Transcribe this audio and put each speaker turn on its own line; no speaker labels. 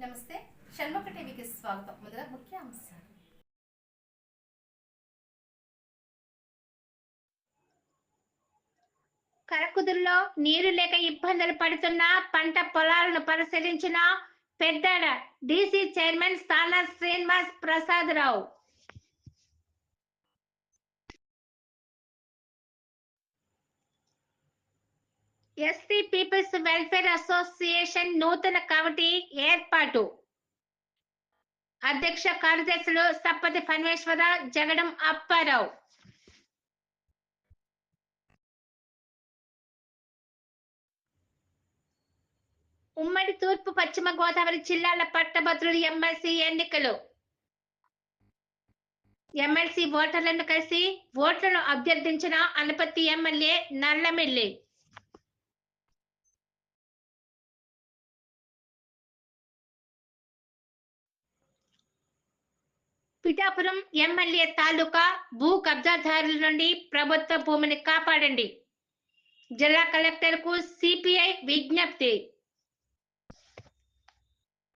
నమస్తే షణ్ముఖ టీవీకి స్వాగతం. ముందుగా ముఖ్య అంశాలు.
కరకుదురులో నీరు లేక ఇబ్బందులు పడుతున్న పంట పొలాలను పరిశీలించిన పెద్దాడ డీసీ చైర్మన్ స్థాన Srinivas Prasadarao. SC people's welfare association నూతన కమిటీ ఏర్పాటు. అధ్యక్ష కార్యదర్శులు సప్పతి ఫణేశ్వర, జగడం అప్పారావు. ఉమ్మడి తూర్పు పశ్చిమ గోదావరి జిల్లాల పట్టభద్రులు ఎమ్మెల్సీ ఎన్నికలు. ఎమ్మెల్సీ ఓటర్లను కలిసి ఓట్లను అభ్యర్థించిన అనపత్తి ఎమ్మెల్యే నల్లమిల్లి. పిఠాపురం ఎమ్మెల్యే తాలూకా భూ కబ్జాదారుల నుండి ప్రభుత్వ భూమిని కాపాడండి. జిల్లా కలెక్టర్ కు సిపిఐ విజ్ఞప్తి.